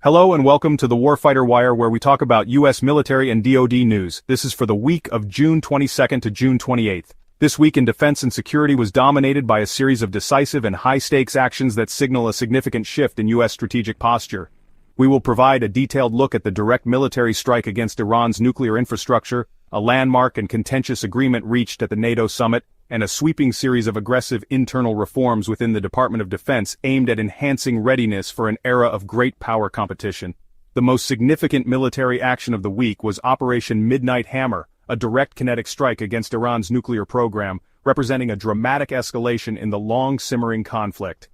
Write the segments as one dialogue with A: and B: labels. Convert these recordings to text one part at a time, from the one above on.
A: Hello and welcome to the Warfighter Wire, where we talk about U.S. military and DOD news. This is for the week of June 22nd to June 28th. This week in defense and security was dominated by a series of decisive and high-stakes actions that signal a significant shift in U.S. strategic posture. We will provide a detailed look at the direct military strike against Iran's nuclear infrastructure, a landmark and contentious agreement reached at the NATO summit, and a sweeping series of aggressive internal reforms within the Department of Defense aimed at enhancing readiness for an era of great power competition. The most significant military action of the week was Operation Midnight Hammer, a direct kinetic strike against Iran's nuclear program, representing a dramatic escalation in the long-simmering conflict.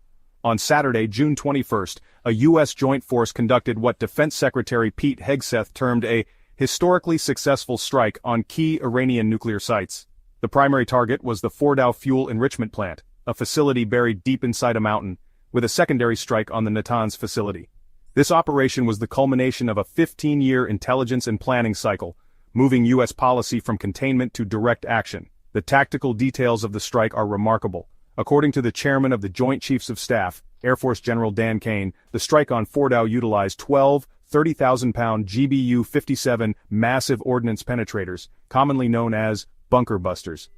A: On Saturday, June 21st, a U.S. joint force conducted what Defense Secretary Pete Hegseth termed a historically successful strike on key Iranian nuclear sites. The primary target was the Fordow fuel enrichment plant, a facility buried deep inside a mountain, with a secondary strike on the Natanz facility. This operation was the culmination of a 15-year intelligence and planning cycle, moving U.S. policy from containment to direct action. The tactical details of the strike are remarkable. According to the chairman of the Joint Chiefs of Staff, Air Force General Dan Kane, the strike on Fordow utilized 12 30,000-pound GBU-57 massive ordnance penetrators, commonly known as bunker busters.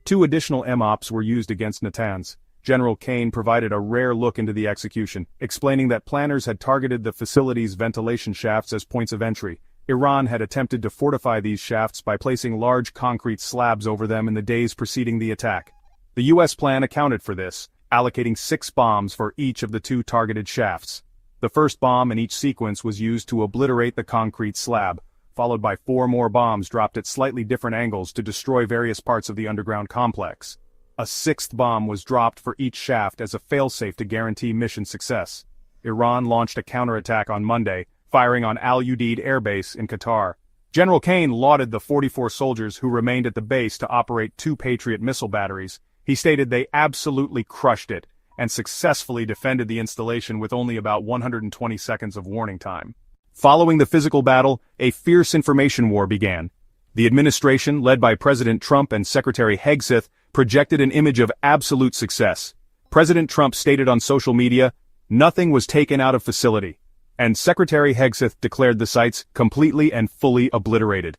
A: 2 additional MOPs were used against Natanz. General Kane provided a rare look into the execution, explaining that planners had targeted the facility's ventilation shafts as points of entry. Iran had attempted to fortify these shafts by placing large concrete slabs over them in the days preceding the attack. The U.S. plan accounted for this, allocating 6 bombs for each of the 2 targeted shafts. The first bomb in each sequence was used to obliterate the concrete slab, followed by 4 more bombs dropped at slightly different angles to destroy various parts of the underground complex. A 6th bomb was dropped for each shaft as a failsafe to guarantee mission success. Iran launched a counterattack on Monday, firing on Al Udeid Air Base in Qatar. General Kane lauded the 44 soldiers who remained at the base to operate 2 Patriot missile batteries. He stated they absolutely crushed it, and successfully defended the installation with only about 120 seconds of warning time. Following the physical battle, a fierce information war began. The administration, led by President Trump and Secretary Hegseth, projected an image of absolute success. President Trump stated on social media, "Nothing was taken out of facility," and Secretary Hegseth declared the sites completely and fully obliterated.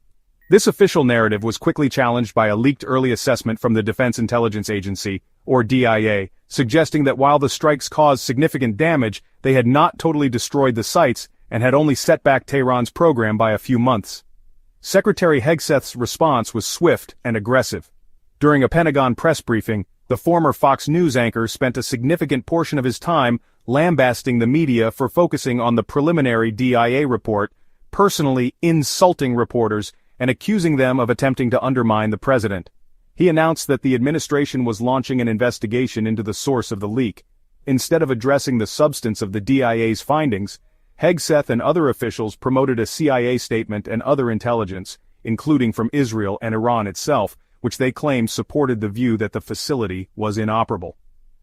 A: This official narrative was quickly challenged by a leaked early assessment from the Defense Intelligence Agency, or DIA, suggesting that while the strikes caused significant damage, they had not totally destroyed the sites and had only set back Tehran's program by a few months. Secretary Hegseth's response was swift and aggressive. During a Pentagon press briefing, the former Fox News anchor spent a significant portion of his time lambasting the media for focusing on the preliminary DIA report, personally insulting reporters and accusing them of attempting to undermine the president. He announced that the administration was launching an investigation into the source of the leak. Instead of addressing the substance of the DIA's findings, Hegseth and other officials promoted a CIA statement and other intelligence, including from Israel and Iran itself, which they claimed supported the view that the facility was inoperable.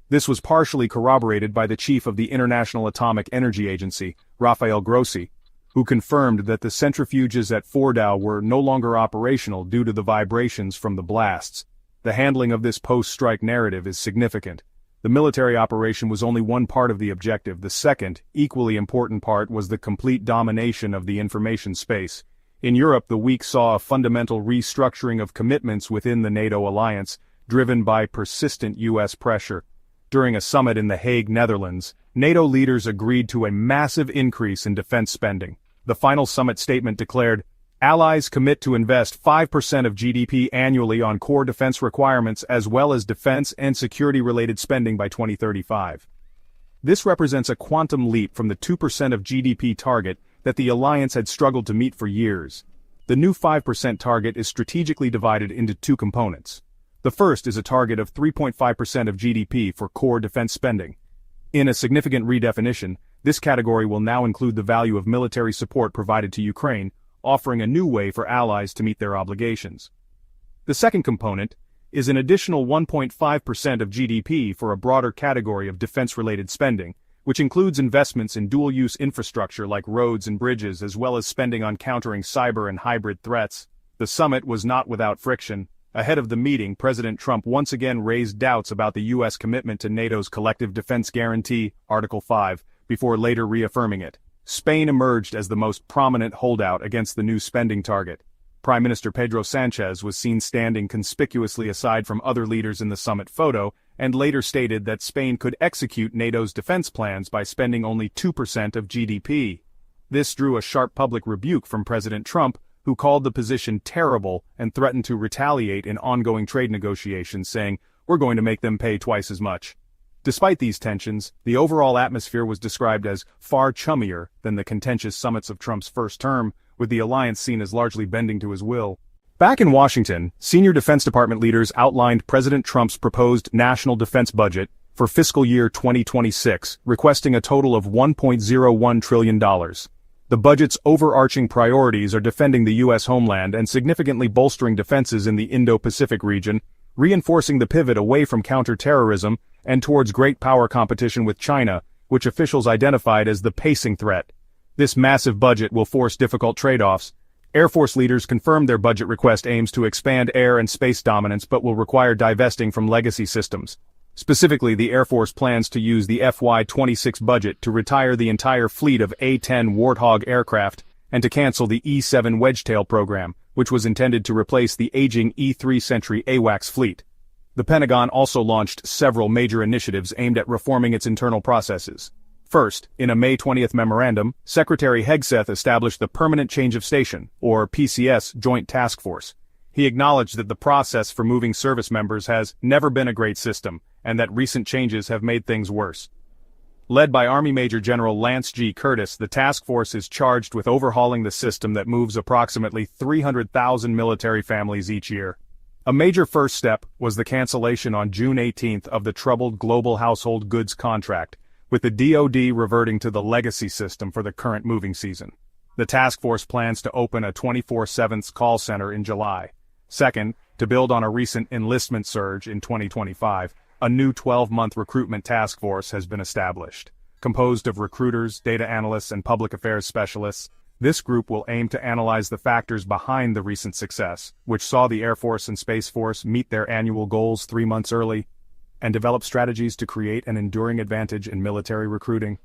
A: This was partially corroborated by the chief of the International Atomic Energy Agency, Rafael Grossi, who confirmed that the centrifuges at Fordow were no longer operational due to the vibrations from the blasts. The handling of this post-strike narrative is significant. The military operation was only one part of the objective. The second, equally important part was the complete domination of the information space. In Europe, the week saw a fundamental restructuring of commitments within the NATO alliance, driven by persistent U.S. pressure. During a summit in The Hague, Netherlands, NATO leaders agreed to a massive increase in defense spending. The final summit statement declared, "Allies commit to invest 5% of GDP annually on core defense requirements as well as defense and security-related spending by 2035. This represents a quantum leap from the 2% of GDP target that the alliance had struggled to meet for years. The new 5% target is strategically divided into 2 components. The first is a target of 3.5% of GDP for core defense spending. In a significant redefinition, this category will now include the value of military support provided to Ukraine, offering a new way for allies to meet their obligations. The second component is an additional 1.5% of GDP for a broader category of defense-related spending, which includes investments in dual-use infrastructure like roads and bridges as well as spending on countering cyber and hybrid threats. The summit was not without friction. Ahead of the meeting, President Trump once again raised doubts about the U.S. commitment to NATO's Collective Defense Guarantee, Article 5, before later reaffirming it. Spain emerged as the most prominent holdout against the new spending target. Prime Minister Pedro Sánchez was seen standing conspicuously aside from other leaders in the summit photo, and later stated that Spain could execute NATO's defense plans by spending only 2% of GDP. This drew a sharp public rebuke from President Trump, who called the position terrible and threatened to retaliate in ongoing trade negotiations, saying, "We're going to make them pay twice as much." Despite these tensions, the overall atmosphere was described as far chummier than the contentious summits of Trump's first term, with the alliance seen as largely bending to his will. Back in Washington, senior Defense Department leaders outlined President Trump's proposed national defense budget for fiscal year 2026, requesting a total of $1.01 trillion. The budget's overarching priorities are defending the U.S. homeland and significantly bolstering defenses in the Indo-Pacific region, reinforcing the pivot away from counterterrorism and towards great power competition with China, which officials identified as the pacing threat. This massive budget will force difficult trade-offs. Air Force leaders confirmed their budget request aims to expand air and space dominance but will require divesting from legacy systems. Specifically, the Air Force plans to use the FY26 budget to retire the entire fleet of A-10 Warthog aircraft and to cancel the E-7 Wedgetail program, which was intended to replace the aging E-3 Sentry AWACS fleet. The Pentagon also launched several major initiatives aimed at reforming its internal processes. First, in a May 20th memorandum, Secretary Hegseth established the Permanent Change of Station, or PCS, Joint Task Force. He acknowledged that the process for moving service members has never been a great system, and that recent changes have made things worse. Led by Army Major General Lance G. Curtis, the task force is charged with overhauling the system that moves approximately 300,000 military families each year. A major first step was the cancellation on June 18th of the troubled Global Household Goods contract, with the DOD reverting to the legacy system for the current moving season. The task force plans to open a 24/7 call center in July. Second, to build on a recent enlistment surge in 2025, a new 12-month recruitment task force has been established. Composed of recruiters, data analysts, and public affairs specialists, this group will aim to analyze the factors behind the recent success, which saw the Air Force and Space Force meet their annual goals 3 months early, and develop strategies to create an enduring advantage in military recruiting.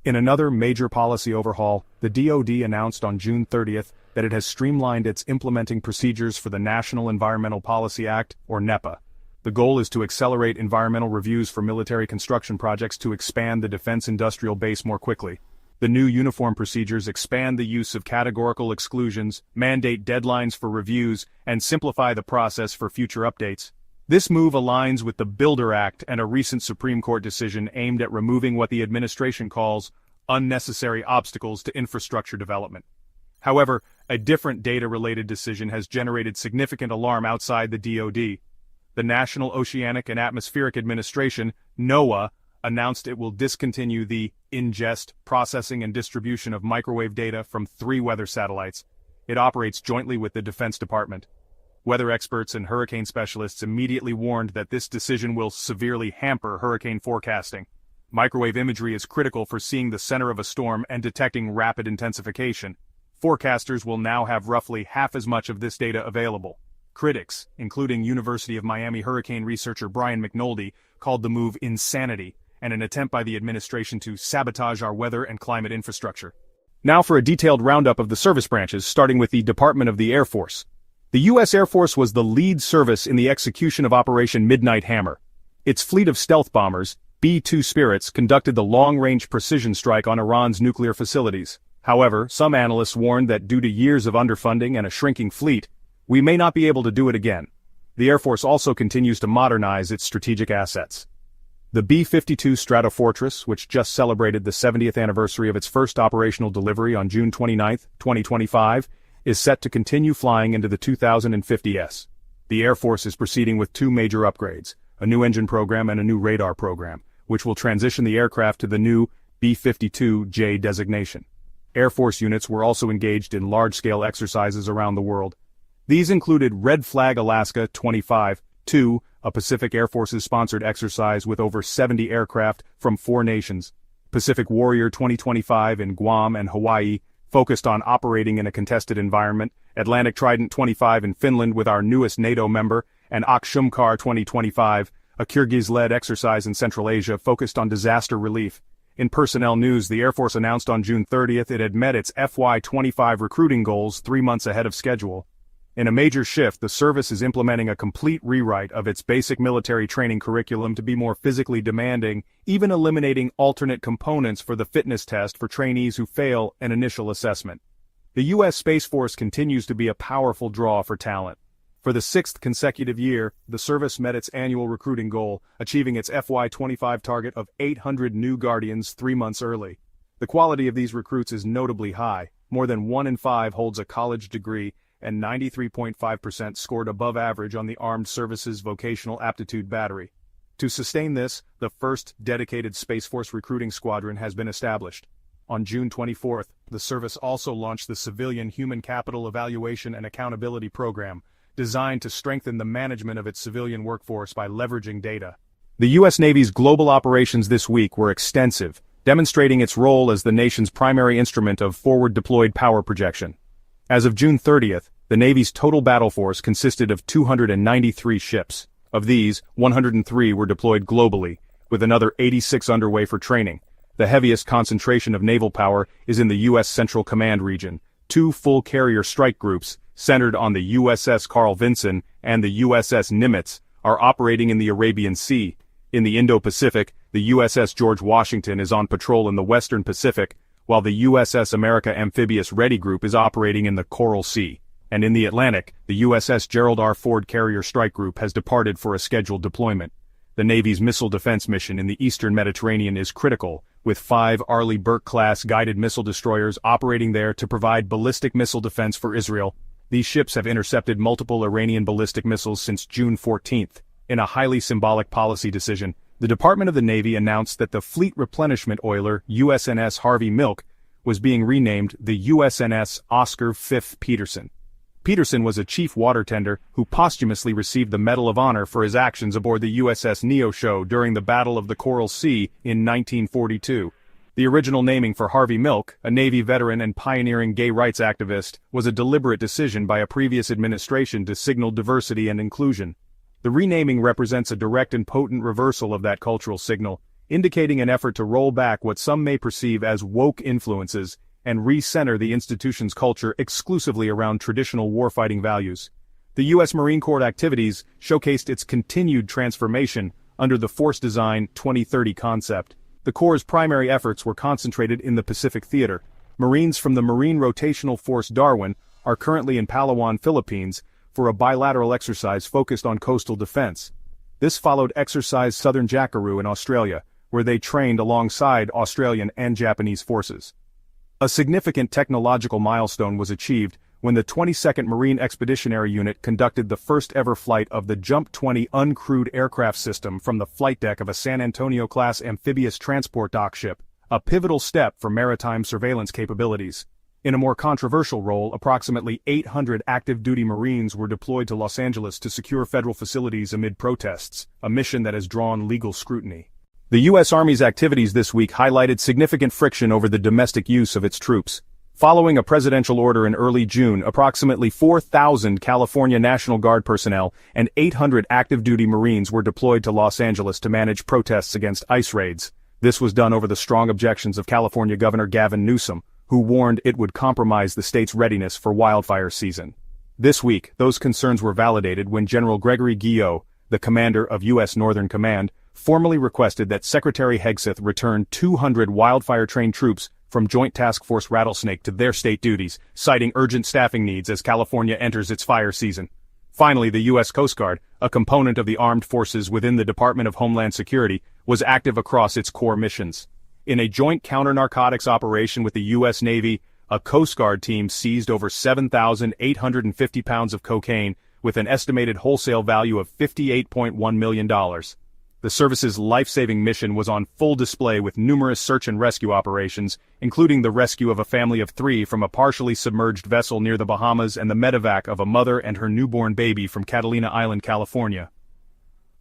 A: In another major policy overhaul, the DOD announced on June 30th that it has streamlined its implementing procedures for the National Environmental Policy Act, or NEPA. The goal is to accelerate environmental reviews for military construction projects to expand the defense industrial base more quickly. The new uniform procedures expand the use of categorical exclusions, mandate deadlines for reviews, and simplify the process for future updates. This move aligns with the Builder Act and a recent Supreme Court decision aimed at removing what the administration calls unnecessary obstacles to infrastructure development. However, a different data-related decision has generated significant alarm outside the DOD. The National Oceanic and Atmospheric Administration, NOAA, announced it will discontinue the ingest, processing, and distribution of microwave data from 3 weather satellites. It operates jointly with the Defense Department. Weather experts and hurricane specialists immediately warned that this decision will severely hamper hurricane forecasting. Microwave imagery is critical for seeing the center of a storm and detecting rapid intensification. Forecasters will now have roughly half as much of this data available. Critics, including University of Miami hurricane researcher Brian McNulty, called the move insanity and an attempt by the administration to sabotage our weather and climate infrastructure. Now for a detailed roundup of the service branches, starting with the Department of the Air Force. The U.S. Air Force was the lead service in the execution of Operation Midnight Hammer. Its fleet of stealth bombers, B-2 Spirits, conducted the long-range precision strike on Iran's nuclear facilities. However, some analysts warned that due to years of underfunding and a shrinking fleet, we may not be able to do it again. The Air Force also continues to modernize its strategic assets. The B-52 Stratofortress, which just celebrated the 70th anniversary of its first operational delivery on June 29, 2025, is set to continue flying into the 2050s. The Air Force is proceeding with 2 major upgrades, a new engine program and a new radar program, which will transition the aircraft to the new B-52J designation. Air Force units were also engaged in large-scale exercises around the world. These included Red Flag Alaska 25-2, a Pacific Air Forces-sponsored exercise with over 70 aircraft from 4 nations, Pacific Warrior 2025 in Guam and Hawaii, focused on operating in a contested environment, Atlantic Trident 25 in Finland with our newest NATO member, and Akshumkar 2025, a Kyrgyz-led exercise in Central Asia focused on disaster relief. In personnel news, the Air Force announced on June 30th it had met its FY25 recruiting goals 3 months ahead of schedule. In a major shift, the service is implementing a complete rewrite of its basic military training curriculum to be more physically demanding, even eliminating alternate components for the fitness test for trainees who fail an initial assessment. The U.S. Space Force continues to be a powerful draw for talent. For the 6th consecutive year, the service met its annual recruiting goal, achieving its FY25 target of 800 new Guardians 3 months early. The quality of these recruits is notably high. More than 1 in 5 holds a college degree, and 93.5% scored above average on the Armed Services Vocational Aptitude Battery. To sustain this, the first dedicated Space Force recruiting squadron has been established. On June 24th, the service also launched the Civilian Human Capital Evaluation and Accountability Program, designed to strengthen the management of its civilian workforce by leveraging data. The U.S. Navy's global operations this week were extensive, demonstrating its role as the nation's primary instrument of forward-deployed power projection. As of June 30th, the Navy's total battle force consisted of 293 ships. Of these, 103 were deployed globally, with another 86 underway for training. The heaviest concentration of naval power is in the U.S. Central Command region. 2 full carrier strike groups, centered on the USS Carl Vinson and the USS Nimitz, are operating in the Arabian Sea. In the Indo-Pacific, the USS George Washington is on patrol in the Western Pacific, while the USS America Amphibious Ready Group is operating in the Coral Sea. And in the Atlantic, the USS Gerald R. Ford Carrier Strike Group has departed for a scheduled deployment. The Navy's missile defense mission in the eastern Mediterranean is critical, with 5 Arleigh Burke-class guided missile destroyers operating there to provide ballistic missile defense for Israel. These ships have intercepted multiple Iranian ballistic missiles since June 14th. In a highly symbolic policy decision, the Department of the Navy announced that the fleet replenishment oiler USNS Harvey Milk was being renamed the USNS Oscar V. Peterson. Peterson was a chief water tender who posthumously received the Medal of Honor for his actions aboard the USS Neosho during the Battle of the Coral Sea in 1942. The original naming for Harvey Milk, a Navy veteran and pioneering gay rights activist, was a deliberate decision by a previous administration to signal diversity and inclusion. The renaming represents a direct and potent reversal of that cultural signal, indicating an effort to roll back what some may perceive as woke influences and re-center the institution's culture exclusively around traditional warfighting values. The U.S. Marine Corps activities showcased its continued transformation under the Force Design 2030 concept. The Corps' primary efforts were concentrated in the Pacific Theater. Marines from the Marine Rotational Force Darwin are currently in Palawan, Philippines, for a bilateral exercise focused on coastal defense. This followed Exercise Southern Jackaroo in Australia, where they trained alongside Australian and Japanese forces. A significant technological milestone was achieved when the 22nd Marine Expeditionary Unit conducted the first-ever flight of the Jump 20 uncrewed aircraft system from the flight deck of a San Antonio-class amphibious transport dock ship, a pivotal step for maritime surveillance capabilities. In a more controversial role, approximately 800 active-duty Marines were deployed to Los Angeles to secure federal facilities amid protests, a mission that has drawn legal scrutiny. The U.S. Army's activities this week highlighted significant friction over the domestic use of its troops. Following a presidential order in early June, approximately 4,000 California National Guard personnel and 800 active-duty Marines were deployed to Los Angeles to manage protests against ICE raids. This was done over the strong objections of California Governor Gavin Newsom, who warned it would compromise the state's readiness for wildfire season. This week, those concerns were validated when General Gregory Guillot, the commander of U.S. Northern Command, formally requested that Secretary Hegseth return 200 wildfire-trained troops from Joint Task Force Rattlesnake to their state duties, citing urgent staffing needs as California enters its fire season. Finally, the U.S. Coast Guard, a component of the armed forces within the Department of Homeland Security, was active across its core missions. In a joint counter-narcotics operation with the U.S. Navy, a Coast Guard team seized over 7,850 pounds of cocaine with an estimated wholesale value of $58.1 million. The service's life-saving mission was on full display with numerous search and rescue operations, including the rescue of a family of 3 from a partially submerged vessel near the Bahamas and the medevac of a mother and her newborn baby from Catalina Island, California.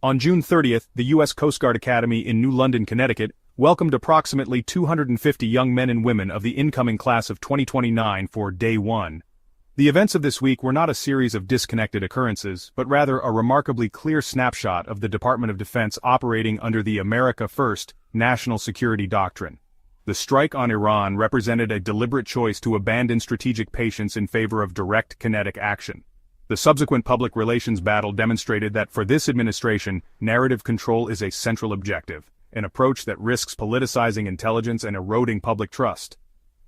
A: On June 30th, the U.S. Coast Guard Academy in New London, Connecticut, welcomed approximately 250 young men and women of the incoming class of 2029 for Day 1. The events of this week were not a series of disconnected occurrences, but rather a remarkably clear snapshot of the Department of Defense operating under the America First national security doctrine. The strike on Iran represented a deliberate choice to abandon strategic patience in favor of direct kinetic action. The subsequent public relations battle demonstrated that for this administration, narrative control is a central objective, an approach that risks politicizing intelligence and eroding public trust.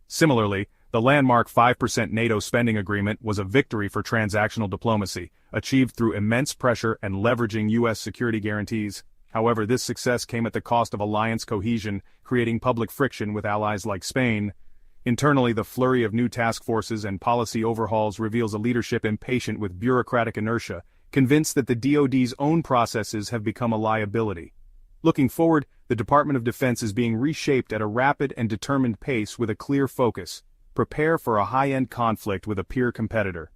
A: Similarly, the landmark 5% NATO spending agreement was a victory for transactional diplomacy, achieved through immense pressure and leveraging U.S. security guarantees. However, this success came at the cost of alliance cohesion, creating public friction with allies like Spain. Internally, the flurry of new task forces and policy overhauls reveals a leadership impatient with bureaucratic inertia, convinced that the DOD's own processes have become a liability. Looking forward, the Department of Defense is being reshaped at a rapid and determined pace with a clear focus. Prepare for a high-end conflict with a peer competitor.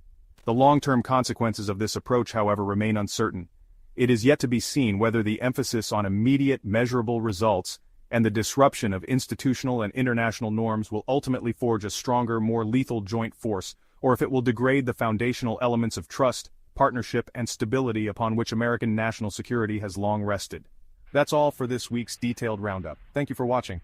A: The long-term consequences of this approach, however, remain uncertain. It is yet to be seen whether the emphasis on immediate, measurable results and the disruption of institutional and international norms will ultimately forge a stronger, more lethal joint force, or if it will degrade the foundational elements of trust, partnership, and stability upon which American national security has long rested. That's all for this week's detailed roundup. Thank you for watching.